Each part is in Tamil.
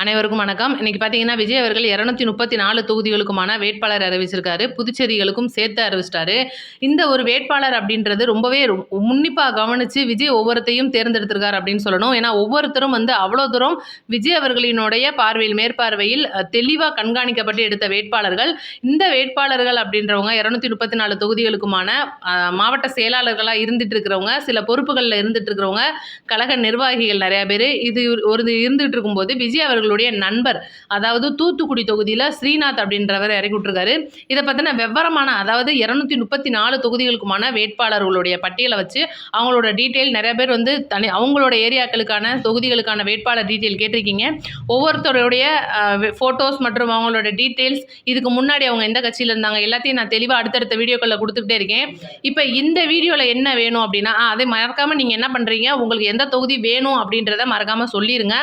அனைவருக்கும் வணக்கம். இன்னைக்கு பார்த்தீங்கன்னா, விஜய் அவர்கள் 234 தொகுதிகளுக்குமான வேட்பாளர் அறிவிச்சிருக்காரு. புதுச்சேரிகளுக்கும் சேர்த்து அறிவிச்சிட்டாரு. இந்த ஒரு வேட்பாளர் அப்படின்றது ரொம்பவே உன்னிப்பா கவனிச்சு விஜய் ஒவ்வொருத்தையும் தேர்ந்தெடுத்திருக்காரு அப்படின்னு சொல்லணும். ஏன்னா, ஒவ்வொருத்தரும் அவ்வளோ தூரம் விஜய் அவர்களினுடைய பார்வையில், மேற்பார்வையில் தெளிவா கண்காணிக்கப்பட்டு எடுத்த வேட்பாளர்கள். இந்த வேட்பாளர்கள் அப்படின்றவங்க 234 தொகுதிகளுக்குமான மாவட்ட செயலாளர்களா இருந்துட்டு இருக்கிறவங்க, சில பொறுப்புகள்ல இருந்துட்டு இருக்கிறவங்க, கழக நிர்வாகிகள் நெறைய பேரு. இது இருந்துட்டு இருக்கும்போது விஜய் அவர்களுடைய நண்பர், அதாவது தூத்துக்குடி தொகுதியில ஸ்ரீநாத் அப்படின்றவர் இறக்கி விட்டுருக்காரு. இதை பத்தின விவரமான, அதாவது 234 தொகுதிகளுக்குமான வேட்பாளர்களுடைய பட்டியலை வச்சு அவங்களோட டீட்டெயில் நிறைய பேர் அவங்களோட ஏரியாக்களுக்கான தொகுதிகளுக்கான வேட்பாளர் டீட்டெயில் கேட்டிருக்கீங்க. ஒவ்வொருத்தருடைய ஃபோட்டோஸ் மற்றும் அவங்களோட டீட்டெயில்ஸ், இதுக்கு முன்னாடி அவங்க எந்த கட்சியில் இருந்தாங்க, எல்லாத்தையும் நான் தெளிவாக அடுத்தடுத்த வீடியோக்களில் கொடுத்துக்கிட்டே இருக்கேன். இப்போ இந்த வீடியோவில் என்ன வேணும் அப்படின்னா, அதை மறக்காமல் நீங்கள் என்ன பண்ணுறீங்க, உங்களுக்கு எந்த தொகுதி வேணும் அப்படின்றத மறக்காமல் சொல்லிடுங்க.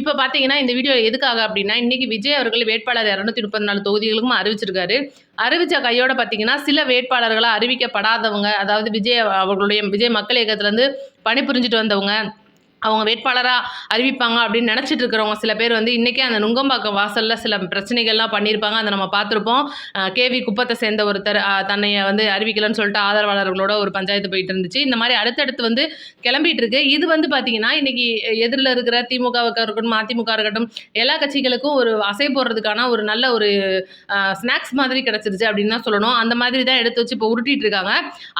இப்போ பார்த்தீங்கன்னா, இந்த வீடியோ எதுக்காக அப்படின்னா, இன்னைக்கு விஜய் அவர்கள் வேட்பாளர் 234 தொகுதிகளுக்கும் அறிவிச்சிருக்காரு. அறிவிச்ச கையோட பார்த்தீங்கன்னா, சில வேட்பாளர்களாக அறிவிக்கப்படாதவங்க, அதாவது விஜய் மக்கள் இயக்கத்திலேருந்து பணிபுரிஞ்சுட்டு வந்தவங்க, அவங்க வேட்பாளராக அறிவிப்பாங்க அப்படின்னு நினச்சிட்டு இருக்கிறவங்க சில பேர் இன்றைக்கே அந்த நுங்கம்பாக்கம் வாசலில் சில பிரச்சனைகள்லாம் பண்ணியிருப்பாங்க. அதை நம்ம பார்த்துருப்போம். கேவி குப்பத்தை சேர்ந்த ஒருத்தர் தன்னைய அறிவிக்கலன்னு சொல்லிட்டு ஆதரவாளர்களோட ஒரு பஞ்சாயத்து போயிட்டு இருந்துச்சு. இந்த மாதிரி அடுத்தடுத்து கிளம்பிட்டு இருக்கு. இது பார்த்தீங்கன்னா, இன்னைக்கு எதிரில் இருக்கிற திமுகவுக்கு இருக்கட்டும், அதிமுக இருக்கட்டும், எல்லா கட்சிகளுக்கும் ஒரு அசை போடுறதுக்கான ஒரு நல்ல ஒரு ஸ்நாக்ஸ் மாதிரி கிடச்சிருச்சு அப்படின்னு தான் சொல்லணும். அந்த மாதிரி தான் எடுத்து வச்சு இப்போ உருட்டிட்டு இருக்காங்க.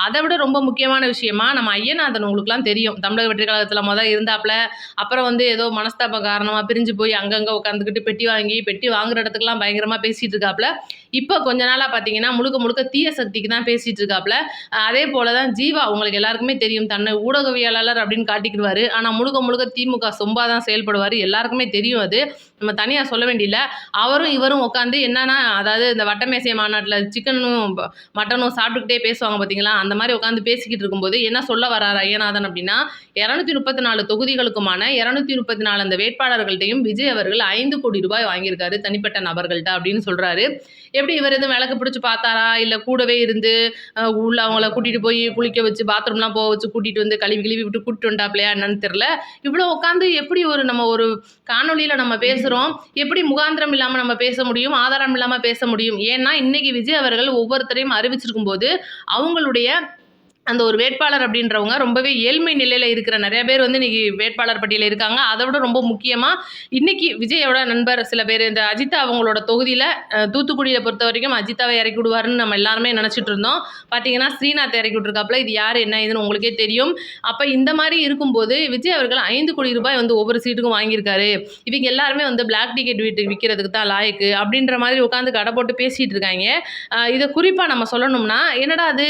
அதை விட ரொம்ப முக்கியமான விஷயமா, நம்ம ஐயநாதன் உங்களுக்குலாம் தெரியும், தமிழக வெற்றி கழகத்தில் இருந்தாப்புல. அப்புறம் ஏதோ மனஸ்தாப காரணமா பிரிஞ்சு போய் அங்கங்க உட்காந்துக்கிட்டு பெட்டி வாங்குற இடத்துக்குலாம் பயங்கரமா பேசிட்டு இருக்காப்புல. இப்போ கொஞ்ச நாளா பார்த்தீங்கன்னா, முழுக்க தீய சக்திக்கு தான் பேசிட்டு இருக்காப்புல. அதே போலதான் ஜீவா, உங்களுக்கு எல்லாருக்குமே தெரியும், தன்னை ஊடகவியலாளர் அப்படின்னு காட்டிக்கிடுவாரு. ஆனா முழுக்க திமுக சொம்பா தான் செயல்படுவாரு. எல்லாருக்குமே தெரியும். அது நம்ம தனியா சொல்ல வேண்டியதில்ல. அவரும் இவரும் உட்காந்து என்னன்னா, அதாவது இந்த வட்டமேசை மாநாட்டில் சிக்கனும் மட்டனும் சாப்பிட்டுக்கிட்டே பேசுவாங்க பார்த்தீங்களா, அந்த மாதிரி உட்காந்து பேசிக்கிட்டு இருக்கும்போது என்ன சொல்ல வர்றாரு ஐயநாதன் அப்படின்னா, 234 தொகுதிகளுக்குமான 234 அந்த வேட்பாளர்கள்ட்டையும் விஜய் அவர்கள் 5 கோடி ரூபாய் வாங்கியிருக்காரு தனிப்பட்ட நபர்கள்ட்ட அப்படின்னு சொல்றாரு. எப்படி இவர் எதுவும் விளக்கு பிடிச்சு பார்த்தாரா, இல்லை கூடவே இருந்து உள்ள அவங்கள கூட்டிட்டு போய் குளிக்க வச்சு பாத்ரூம்லாம் போக வச்சு கூட்டிட்டு கழுவி விட்டு கூட்டிட்டு வந்தாப்லையா என்னன்னு தெரியல. இவ்வளோ உட்காந்து எப்படி நம்ம ஒரு காணொலியில் நம்ம பேசுகிறோம், எப்படி முகாந்திரம் இல்லாமல் நம்ம பேச முடியும், ஆதாரம் இல்லாமல் பேச முடியும்? ஏன்னா இன்னைக்கு விஜய் அவர்கள் ஒவ்வொருத்தரையும் அறிவிச்சிருக்கும் போது அவங்களுடைய அந்த ஒரு வேட்பாளர் அப்படின்றவங்க ரொம்பவே ஏழ்மை நிலையில் இருக்கிற நிறைய பேர் இன்னைக்கு வேட்பாளர் பட்டியலில் இருக்காங்க. அதை விட ரொம்ப முக்கியமாக இன்னைக்கு விஜயோட நண்பர் சில பேர், இந்த அஜிதா அவங்களோட தொகுதியில் தூத்துக்குடியை பொறுத்த வரைக்கும் அஜிதாவை இறக்கி விடுவாருன்னு நம்ம எல்லாருமே நினச்சிட்டு இருந்தோம். பார்த்தீங்கன்னா ஸ்ரீநாத் இறக்கி விட்டுருக்காப்புல. இது யார் என்ன இதுன்னு உங்களுக்கே தெரியும். அப்போ இந்த மாதிரி இருக்கும்போது விஜய் அவர்கள் 5 கோடி ரூபாய் ஒவ்வொரு சீட்டுக்கும் வாங்கியிருக்காரு. இவங்க எல்லாருமே பிளாக் டிக்கெட் விற்கிறதுக்கு தான் லாய்க்கு அப்படின்ற மாதிரி உட்காந்து கடை போட்டு பேசிகிட்டு இருக்காங்க. இதை குறிப்பாக நம்ம சொல்லணும்னா, என்னடா அது,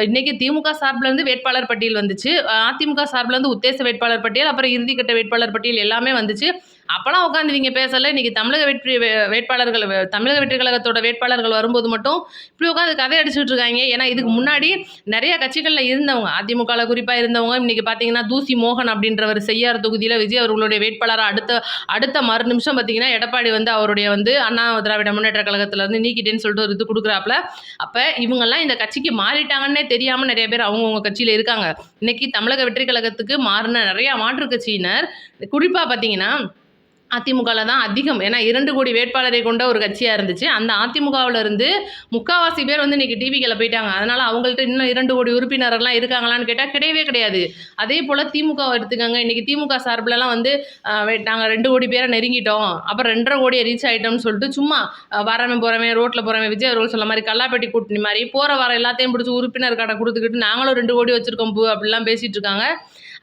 இன்னைக்கு திமுக சார்பிலிருந்து வேட்பாளர் பட்டியல் வந்துச்சு, அதிமுக சார்பிலிருந்து உத்தேச வேட்பாளர் பட்டியல், அப்புறம் இறுதிக்கட்ட வேட்பாளர் பட்டியல் எல்லாமே வந்துச்சு. அப்பெல்லாம் உட்காந்து இவங்க பேசல. இன்னைக்கு தமிழக வெற்றி கழகத்தோட வேட்பாளர்கள் வரும்போது மட்டும் இப்படி உட்காந்து கதை அடிச்சுட்டு இருக்காங்க. ஏன்னா இதுக்கு முன்னாடி நிறைய கட்சிகளில் இருந்தவங்க, அதிமுகவில் குறிப்பாக இருந்தவங்க, இன்னைக்கு பார்த்தீங்கன்னா தூசி மோகன் அப்படின்றவர் செய்யார் தொகுதியில் விஜய் அவர்களுடைய வேட்பாளராக அடுத்த மறு நிமிஷம் பார்த்தீங்கன்னா எடப்பாடி அவருடைய அண்ணா திராவிட முன்னேற்ற கழகத்திலேருந்து நீக்கிட்டேன்னு சொல்லிட்டு ஒரு இது கொடுக்குறாப்புல. அப்போ இவங்கெல்லாம் இந்த கட்சிக்கு மாறிட்டாங்கன்னே தெரியாமல் நிறைய பேர் அவங்கவுங்க கட்சியில் இருக்காங்க. இன்னைக்கு தமிழக வெற்றி கழகத்துக்கு மாறின நிறைய மாற்றுக் கட்சியினர் குறிப்பாக பார்த்தீங்கன்னா அதிமுகவில் தான் அதிகம். ஏன்னா 2 கோடி வேட்பாளரை கொண்ட ஒரு கட்சியாக இருந்துச்சு. அந்த அதிமுகவில் இருந்து முக்கால்வாசி பேர் இன்னைக்கு டிவிக்கில் போயிட்டாங்க. அதனால் அவங்கள்ட்ட இன்னும் 2 கோடி உறுப்பினர்கள்லாம் இருக்காங்களான்னு கேட்டால் கிடையவே கிடையாது. அதே போல் திமுகவை எடுத்துக்கோங்க. இன்றைக்கி திமுக சார்பிலலாம் நாங்கள் 2 கோடி பேரை நெருங்கிட்டோம், அப்புறம் 2.5 கோடியை ரீச் ஆகிட்டோம்னு சொல்லிட்டு சும்மா வரவன் போகிறவன் ரோட்டில் போகிறவன் விஜய் அவர்கள் சொல்ல மாதிரி கல்லாப்பட்டி கூட்டணி மாதிரி போகிற வர எல்லாத்தையும் பிடிச்சி உறுப்பினர் கடை கொடுத்துக்கிட்டு நாங்களும் 2 கோடி வச்சுருக்கோம் அப்படிலாம் பேசிகிட்டு இருக்காங்க.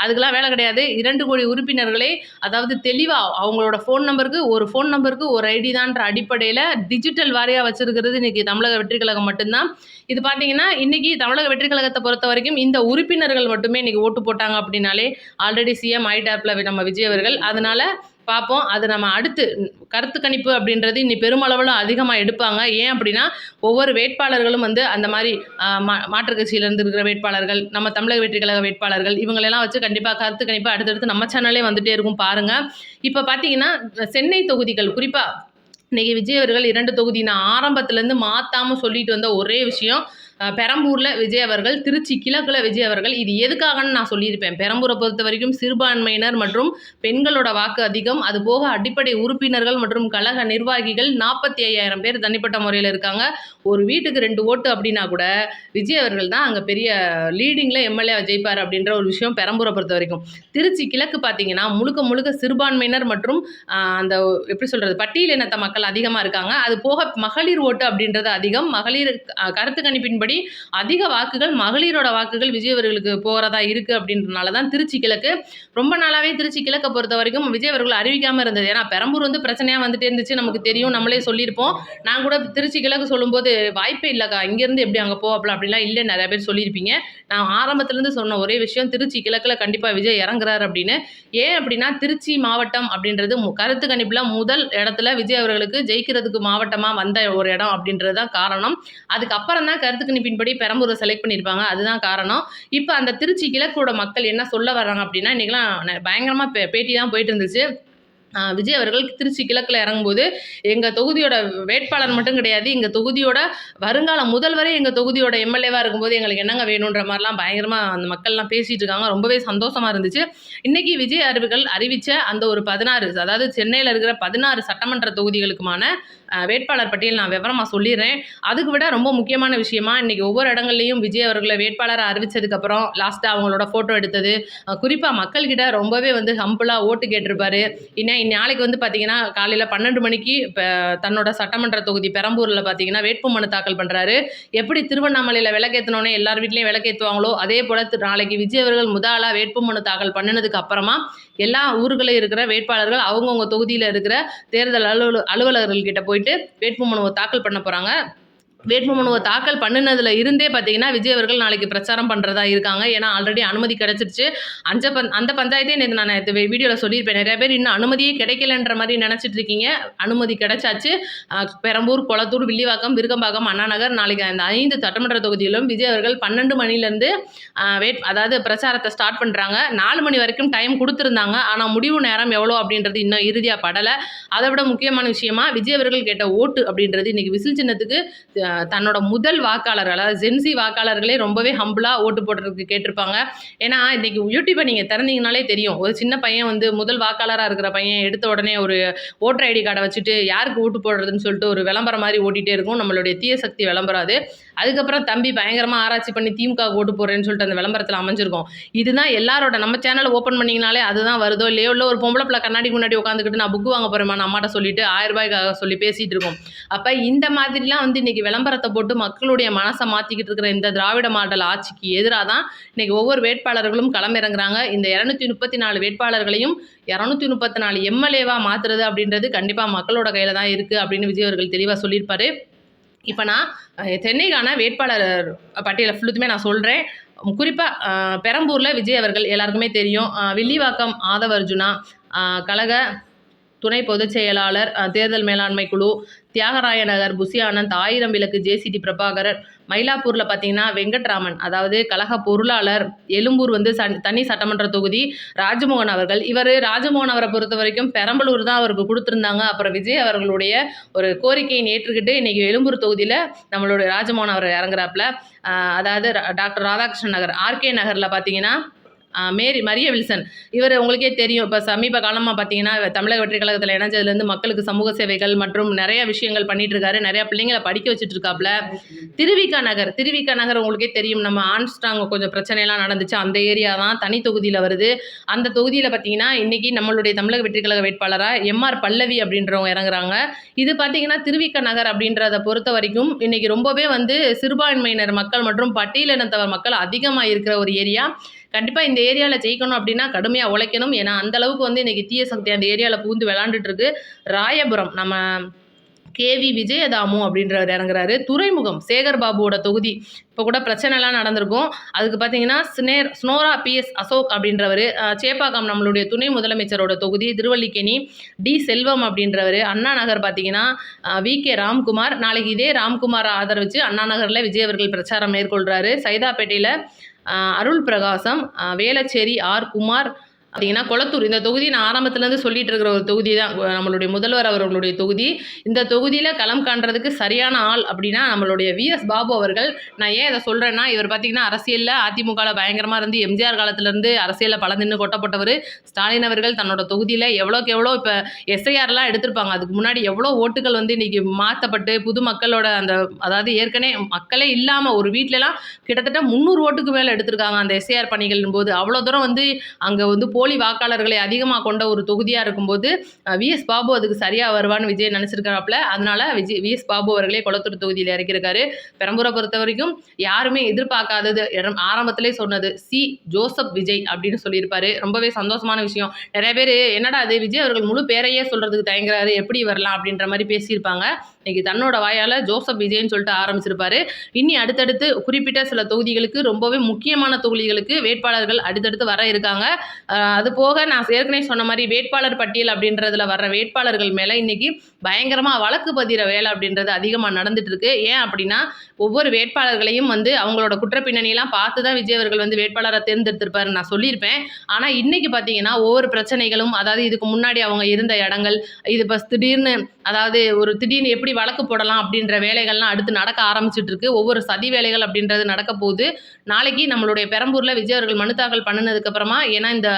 அதுக்கெல்லாம் வேலை கிடையாது. 2 கோடி உறுப்பினர்களே, அதாவது தெளிவாக அவங்களோட ஃபோன் நம்பருக்கு ஒரு ஐடி தான்ற அடிப்படையில் டிஜிட்டல் வாரியாக வச்சுருக்கிறது இன்றைக்கி தமிழக வெற்றி கழகம் மட்டும்தான். இது பார்த்தீங்கன்னா இன்றைக்கி தமிழக வெற்றி கழகத்தை பொறுத்த வரைக்கும் இந்த உறுப்பினர்கள் மட்டுமே இன்றைக்கி ஓட்டு போட்டாங்க அப்படின்னாலே ஆல்ரெடி சிஎம் ஆயிட்டாப்ல நம்ம விஜய் அவர்கள். அதனால் பார்ப்போம். அது நம்ம அடுத்து கருத்து கணிப்பு அப்படின்றது இன்னி பெருமளவில் அதிகமாக எடுப்பாங்க. ஏன் அப்படின்னா ஒவ்வொரு வேட்பாளர்களும் அந்த மாதிரி மாற்றுக் கட்சியிலேருந்து இருக்கிற வேட்பாளர்கள், நம்ம தமிழக வெற்றி கழக வேட்பாளர்கள், இவங்களெல்லாம் வச்சு கண்டிப்பாக கருத்து கணிப்பு அடுத்தடுத்து நம்ம சேனலே வந்துகிட்டே இருக்கும் பாருங்கள். இப்போ பார்த்தீங்கன்னா சென்னை தொகுதிகள் குறிப்பாக இன்றைக்கி விஜய் அவர்கள் 2 தொகுதி நான் ஆரம்பத்துலேருந்து மாற்றாமல் சொல்லிட்டு வந்த ஒரே விஷயம், பெரம்பூரில் விஜய் அவர்கள், திருச்சி கிழக்கில் விஜய் அவர்கள். இது எதுக்காகன்னு நான் சொல்லியிருப்பேன். பெரம்பூரை பொறுத்த வரைக்கும் சிறுபான்மையினர் மற்றும் பெண்களோட வாக்கு அதிகம். அதுபோக அடிப்படை உறுப்பினர்கள் மற்றும் கழக நிர்வாகிகள் 45,000 பேர் தனிப்பட்ட முறையில் இருக்காங்க. ஒரு வீட்டுக்கு 2 ஓட்டு அப்படின்னா கூட விஜய் அவர்கள் தான் அங்கே பெரிய லீடிங்கில் எம்எல்ஏ ஜெயிப்பார் அப்படின்ற ஒரு விஷயம் பெரம்பூரை பொறுத்த வரைக்கும். திருச்சி கிழக்கு பார்த்தீங்கன்னா முழுக்க முழுக்க சிறுபான்மையினர் மற்றும் அந்த எப்படி சொல்கிறது பட்டியலினத்த மக்கள் அதிகமாக இருக்காங்க. அது போக மகளிர் ஓட்டு அப்படின்றது அதிகம். மகளிர் கருத்து கணிப்பின்படி அதிக வாக்குகள் மகளிரோட வாக்குகள் விஜய் அவர்களுக்கு போகிறதா இருக்குது அப்படின்றனால தான் திருச்சி கிழக்கு ரொம்ப நாளாகவே திருச்சி கிழக்கை பொறுத்த வரைக்கும் விஜய் அவர்கள் அறிவிக்காமல் இருந்தது. ஏன்னா பெரம்பூர் வந்து பிரச்சனையாக வந்துட்டே இருந்துச்சு, நமக்கு தெரியும், நம்மளே சொல்லியிருப்போம். நான் கூட திருச்சி கிழக்கு சொல்லும்போது வாய்ப்பே இல்லைக்கா, இங்கேருந்து எப்படி அங்கே போவாப்பில் அப்படிலாம் இல்லை நிறைய பேர் சொல்லியிருப்பீங்க. நான் ஆரம்பத்துலேருந்து சொன்ன ஒரே விஷயம் திருச்சி கிழக்கில் கண்டிப்பாக விஜய் இறங்குறாரு அப்படின்னு. ஏன் அப்படின்னா திருச்சி மாவட்டம் அப்படின்றது கருத்து கணிப்பில் முதல் இடத்துல விஜய் அவர்களுக்கு ஜெயிக்கிறதுக்கு மாவட்டமாக வந்த ஒரு இடம் அப்படின்றது தான் காரணம். அதுக்கப்புறம் தான் கருத்து கணிப்பின்படி பெரம்பூரை செலக்ட் பண்ணியிருப்பாங்க, அதுதான் காரணம். இப்போ அந்த திருச்சி கிழக்கோட மக்கள் என்ன சொல்ல வர்றாங்க அப்படின்னா, இன்றைக்கெலாம் பயங்கரமாக பேட்டி தான் போயிட்டு இருந்துச்சு. விஜய் அவர்கள் திருச்சி கிழக்கில் இறங்கும்போது எங்கள் தொகுதியோட வேட்பாளர் மட்டும் கிடையாது, எங்கள் தொகுதியோட வருங்கால முதல்வரே எங்கள் தொகுதியோட எம்எல்ஏவாக இருக்கும்போது எங்களுக்கு என்னங்க வேணுன்ற மாதிரிலாம் பயங்கரமாக அந்த மக்கள்லாம் பேசிகிட்டு இருக்காங்க. ரொம்பவே சந்தோஷமாக இருந்துச்சு. இன்றைக்கி விஜய் அவர்கள் அறிவித்த அந்த ஒரு 16 அதாவது சென்னையில் இருக்கிற 16 சட்டமன்ற தொகுதிகளுக்குமான வேட்பாளர் பட்டியல் நான் விவரமாக சொல்லிடுறேன். அதுக்கு விட ரொம்ப முக்கியமான விஷயமா இன்றைக்கி ஒவ்வொரு இடங்கள்லையும் விஜய் அவர்களை வேட்பாளரை அறிவித்ததுக்கப்புறம் லாஸ்ட்டாக அவங்களோட ஃபோட்டோ எடுத்தது, குறிப்பாக மக்கள்கிட்ட ரொம்பவே வந்து ஹம்பிளாக ஓட்டு கேட்டிருப்பாரு. நாளைக்கு வந்து பார்த்தீங்கன்னா காலையில் 12 மணிக்கு தன்னோட சட்டமன்ற தொகுதி பெரம்பூரில் பார்த்தீங்கன்னா வேட்புமனு தாக்கல் பண்ணுறாரு. எப்படி திருவண்ணாமலையில் விளக்கேற்றினோன்னே எல்லார் வீட்லேயும் விளக்கேற்றுவாங்களோ அதே போல் நாளைக்கு விஜய் அவர்கள் முதலாக வேட்புமனு தாக்கல் பண்ணினதுக்கு அப்புறமா எல்லா ஊர்களில் இருக்கிற வேட்பாளர்கள் அவங்கவுங்க தொகுதியில் இருக்கிற தேர்தல் அலுவலர்கள்கிட்ட போயிட்டு வேட்புமனுவை தாக்கல் பண்ண போகிறாங்க. வேட்புமனுவை தாக்கல் பண்ணினதுல இருந்தே பார்த்தீங்கன்னா விஜய் அவர்கள் நாளைக்கு பிரச்சாரம் பண்ணுறதா இருக்காங்க. ஏன்னா ஆல்ரெடி அனுமதி கிடச்சிருச்சு. அந்த பஞ்சாயத்தே நான் வீடியோவில் சொல்லியிருப்பேன். நிறைய பேர் இன்னும் அனுமதியே கிடைக்கலன்ற மாதிரி நினச்சிட்டு இருக்கீங்க. அனுமதி கிடைச்சாச்சு. பெரம்பூர், கொளத்தூர், வில்லிவாக்கம், விருகம்பாக்கம், அண்ணா நகர் நாளைக்கு அந்த 5 சட்டமன்ற தொகுதியிலும் விஜய் அவர்கள் 12 மணிலேருந்து அதாவது பிரச்சாரத்தை ஸ்டார்ட் பண்ணுறாங்க. 4 மணி வரைக்கும் டைம் கொடுத்துருந்தாங்க. ஆனால் முடிவு நேரம் எவ்வளோ அப்படின்றது இன்னும் இறுதியாக படலை. அதை விட முக்கியமான விஷயமா விஜய் அவர்கள் கேட்ட ஓட்டு அப்படின்றது இன்றைக்கி விசில் சின்னத்துக்கு தன்னோட முதல் வாக்காளர் அதாவது ஜென்சி வாக்காளர்களே ரொம்பவே ஹம்பிளாக ஓட்டு போடுறதுக்கு கேட்டிருப்பாங்க. ஏன்னா இன்றைக்கி யூடியூப்பை நீங்கள் திறந்தீங்கனாலே தெரியும், ஒரு சின்ன பையன் வந்து முதல் வாக்காளராக இருக்கிற பையன் எடுத்த உடனே ஒரு ஓட்டர் ஐடி கார்டை வச்சுட்டு யாருக்கு ஓட்டு போடுறதுன்னு சொல்லிட்டு ஒரு விளம்பரம் மாதிரி ஓட்டிகிட்டே இருக்கும். நம்மளுடைய தீய சக்தி விளம்பரம் அது. அதுக்கப்புறம் தம்பி பயங்கரமாக ஆராய்ச்சி பண்ணி திமுக ஓட்டு போடுறேன்னு சொல்லிட்டு அந்த விளம்பரத்தில் அமைஞ்சிருக்கும். இதுதான் எல்லாரோட நம்ம சேனலை ஓப்பன் பண்ணிங்கனாலே அதுதான் வருதோ இல்லையோ. இல்லை ஒரு பொம்பளை பிள்ளை கண்ணாடி முன்னாடி உட்காந்துக்கிட்டு நான் புக்கு வாங்க போகிறேன் அம்மாட்ட சொல்லிட்டு 1000 ரூபாய்க்காக சொல்லி பேசிகிட்டு இருக்கோம். அப்போ இந்த மாதிரிலாம் வந்து இன்றைக்கி விளம்பரத்தை போட்டு மக்களுடைய மனசை மாற்றிக்கிட்டு இருக்கிற இந்த திராவிட மாடல் ஆட்சிக்கு எதிராக தான் இன்றைக்கி ஒவ்வொரு வேட்பாளர்களும் களமிறங்குறாங்க. இந்த 234 வேட்பாளர்களையும் 234 எம்எல்ஏவாக மாற்றுறது அப்படின்றது கண்டிப்பாக மக்களோட கையில் தான் இருக்குது அப்படின்னு விஜய் அவர்கள் தெளிவாக சொல்லியிருப்பார். இப்போ நான் சென்னைக்கான வேட்பாளர் பட்டியலை ஃபுல்லுமே நான் சொல்கிறேன். குறிப்பாக பெரம்பூரில் விஜய் அவர்கள் எல்லாருக்குமே தெரியும். வில்லிவாக்கம் ஆதவ அர்ஜுனா, கழக துணை பொதுச் செயலாளர், தேர்தல் மேலாண்மை குழு, தியாகராய நகர் புசி ஆனந்த், 1000 விளக்கு ஜேசிடி பிரபாகரன், மயிலாப்பூரில் பார்த்தீங்கன்னா வெங்கட்ராமன் அதாவது கழக பொருளாளர், எழும்பூர் வந்து தனி சட்டமன்ற தொகுதி ராஜமோகன் அவர்கள். ராஜமோகன் அவரை பொறுத்த வரைக்கும் பெரம்பலூர் தான் அவருக்கு கொடுத்துருந்தாங்க. அப்புறம் விஜய் அவர்களுடைய ஒரு கோரிக்கையை ஏற்றுக்கிட்டு இன்றைக்கி எழும்பூர் தொகுதியில் நம்மளுடைய ராஜமோகன் அவர் இறங்குறாப்புல. அதாவது டாக்டர் ராதாகிருஷ்ணன் நகர், ஆர்கே நகரில் பார்த்தீங்கன்னா மரிய வில்சன். இவர் உங்களுக்கே தெரியும், இப்போ சமீப காலமாக பார்த்தீங்கன்னா தமிழக வெற்றி கழகத்தில் இணைஞ்சதுலேருந்து மக்களுக்கு சமூக சேவைகள் மற்றும் நிறைய விஷயங்கள் பண்ணிட்டு இருக்காரு. நிறையா பிள்ளைங்களை படிக்க வச்சுட்டு இருக்காப்புல. திருவிக நகர் உங்களுக்கே தெரியும், நம்ம ஆன்ஸ்டாங் கொஞ்சம் பிரச்சனைலாம் நடந்துச்சு, அந்த ஏரியா தான் தனி தொகுதியில் வருது. அந்த தொகுதியில் பார்த்தீங்கன்னா இன்றைக்கி நம்மளுடைய தமிழக வெற்றி கழக வேட்பாளராக எம்ஆர் பல்லவி அப்படின்றவங்க இறங்குறாங்க. இது பார்த்தீங்கன்னா திருவிக நகர் அப்படின்றத பொறுத்த வரைக்கும் இன்றைக்கி ரொம்பவே வந்து சிறுபான்மையினர் மக்கள் மற்றும் பட்டியலினத்தவர் மக்கள் அதிகமாக இருக்கிற ஒரு ஏரியா. கண்டிப்பாக இந்த ஏரியாவில் ஜெயிக்கணும் அப்படின்னா கடுமையாக உழைக்கணும். ஏன்னா அந்தளவுக்கு வந்து இன்றைக்கி தீய சக்தி அந்த ஏரியாவில் பூந்து விளாண்டுட்டு இருக்கு. ராயபுரம் நம்ம கேவி விஜயதாமு அப்படின்றவர் இறங்குறாரு. துறைமுகம் சேகர் பாபுவோட தொகுதி, இப்போ கூட பிரச்சனைலாம் நடந்திருக்கும். அதுக்கு பார்த்தீங்கன்னா ஸ்னோரா பிஎஸ் அசோக் அப்படின்றவர். சேப்பாக்கம் நம்மளுடைய துணை முதலமைச்சரோட தொகுதி. திருவல்லிக்கேணி டி செல்வம் அப்படின்றவர். அண்ணா நகர் பார்த்தீங்கன்னா விகே ராம்குமார். நாளைக்கு இதே ராம்குமாரை ஆதரவிச்சு அண்ணா நகரில் விஜய் அவர்கள் பிரச்சாரம் மேற்கொள்கிறாரு. சைதாப்பேட்டையில் அருள் பிரகாசம், வேளச்சேரி ஆர் குமார், பார்த்தீங்கன்னா கொளத்தூர் இந்த தொகுதி நான் ஆரம்பத்துலேருந்து சொல்லிட்டு இருக்கிற ஒரு தொகுதி தான் நம்மளுடைய முதல்வர் அவர்களுடைய தொகுதி. இந்த தொகுதியில் களம் காண்றதுக்கு சரியான ஆள் அப்படின்னா நம்மளுடைய விஎஸ் பாபு அவர்கள். நான் ஏன் இதை சொல்கிறேன்னா, இவர் பார்த்தீங்கன்னா அரசியலில் அதிமுகவில் பயங்கரமாக இருந்து எம்ஜிஆர் காலத்திலேருந்து அரசியலில் பல நின்று கொட்டப்பட்டவர். ஸ்டாலின் அவர்கள் தன்னோட தொகுதியில் எவ்வளோக்கு எவ்வளோ இப்போ எஸ்ஐஆர்லாம் எடுத்திருப்பாங்க. அதுக்கு முன்னாடி எவ்வளோ ஓட்டுகள் வந்து இன்றைக்கி மாற்றப்பட்டு புது மக்களோட அந்த அதாவது ஏற்கனவே மக்களே இல்லாமல் ஒரு வீட்டிலலாம் கிட்டத்தட்ட 300 ஓட்டுக்கு மேலே எடுத்திருக்காங்க அந்த எஸ்ஐஆர் பணிகளின் போது. அவ்வளோ தூரம் வந்து அங்கே வந்து போலி வாக்காளர்களை அதிகமாக கொண்ட ஒரு தொகுதியாக இருக்கும்போது விஎஸ் பாபு அதுக்கு சரியாக வருவான்னு விஜய் நினச்சிருக்கிறாப்புல. அதனால விஎஸ் பாபு அவர்களே கொளத்தூர் தொகுதியில் இறக்கியிருக்காரு. பெரம்பூரை பொறுத்த வரைக்கும் யாருமே எதிர்பார்க்காதது ஆரம்பத்திலே சொன்னது ஜோசப் விஜய் அப்படின்னு சொல்லியிருப்பாரு. ரொம்பவே சந்தோஷமான விஷயம். நிறைய பேர் என்னடா அது விஜய் அவர்கள் முழு பேரையே சொல்கிறதுக்கு தயங்குறாரு, எப்படி வரலாம் அப்படின்ற மாதிரி பேசியிருப்பாங்க. இன்னைக்கு தன்னோட வாயால் ஜோசப் விஜய்ன்னு சொல்லிட்டு ஆரம்பிச்சிருப்பாரு. இனி அடுத்தடுத்து குறிப்பிட்ட சில தொகுதிகளுக்கு ரொம்பவே முக்கியமான தொகுதிகளுக்கு வேட்பாளர்கள் அடுத்தடுத்து வர இருக்காங்க. அது போக நான் ஏற்கனவே சொன்ன மாதிரி வேட்பாளர் பட்டியல் அப்படின்றதுல வர்ற வேட்பாளர்கள் மேலே இன்னைக்கு பயங்கரமாக வழக்கு பதிகிற வேலை அப்படின்றது அதிகமாக நடந்துட்டு இருக்கு. ஏன் அப்படின்னா ஒவ்வொரு வேட்பாளர்களையும் வந்து அவங்களோட குற்றப்பின்னணியெல்லாம் பார்த்து தான் விஜய் அவர்கள் வந்து வேட்பாளரை தேர்ந்தெடுத்திருப்பாரு நான் சொல்லியிருப்பேன். ஆனால் இன்னைக்கு பார்த்தீங்கன்னா ஒவ்வொரு பிரச்சனைகளும், அதாவது இதுக்கு முன்னாடி அவங்க இருந்த இடங்கள், இது இப்போ திடீர்னு அதாவது ஒரு திடீர்னு எப்படி வழக்கு போடலாம் அப்படின்ற வேலைகள்லாம் அடுத்து நடக்க ஆரம்பிச்சுட்டு இருக்கு. ஒவ்வொரு சதி வேலைகள் அப்படின்றது நடக்க போகுது. நாளைக்கு நம்மளுடைய பெரம்பூரில் விஜய் அவர்கள் மனு தாக்கல் பண்ணினதுக்கப்புறமா, ஏன்னா இந்த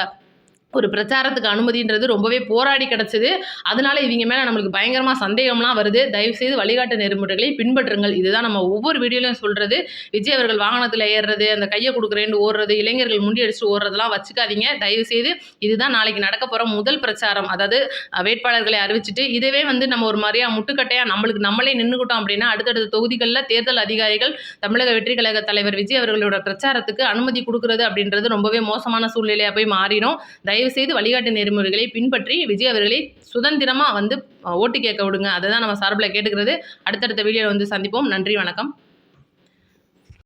ஒரு பிரச்சாரத்துக்கு அனுமதின்றது ரொம்பவே போராடி கிடச்சிது. அதனால இவங்க மேலே நம்மளுக்கு பயங்கரமாக சந்தேகம்லாம் வருது. தயவுசெய்து வழிகாட்டு நெறிமுறைகளை பின்பற்றுங்கள். இதுதான் நம்ம ஒவ்வொரு வீடியோலையும் சொல்கிறது. விஜய் அவர்கள் வாகனத்தில் ஏறுறது, அந்த கையை கொடுக்குறேன்னு ஓடுறது, இளைஞர்கள் முண்டி அடிச்சுட்டு ஓடுறதெல்லாம் வச்சுக்காதீங்க தயவுசெய்து. இதுதான் நாளைக்கு நடக்க போகிற முதல் பிரச்சாரம். அதாவது வேட்பாளர்களை அறிவிச்சிட்டு இதுவே வந்து நம்ம ஒரு மாதிரியாக முட்டுக்கட்டையாக நம்மளே நின்றுக்கிட்டோம் அப்படின்னா அடுத்தடுத்த தொகுதிகளில் தேர்தல் அதிகாரிகள் தமிழக வெற்றி கழக தலைவர் விஜய் அவர்களோட பிரச்சாரத்துக்கு அனுமதி கொடுக்குறது அப்படின்றது ரொம்பவே மோசமான சூழ்நிலையாக போய் மாறிடும். தயவுசெய்து வழிகாட்டு நெறிமுறைகளை பின்பற்றி விஜய் அவர்களை சுதந்திரமாக வந்து ஓட்டு கேட்க விடுங்க. அதுதான் நம்ம சார்பில் கேட்டுக்கிறது. அடுத்தடுத்த வீடியோவில் வந்து சந்திப்போம். நன்றி, வணக்கம்.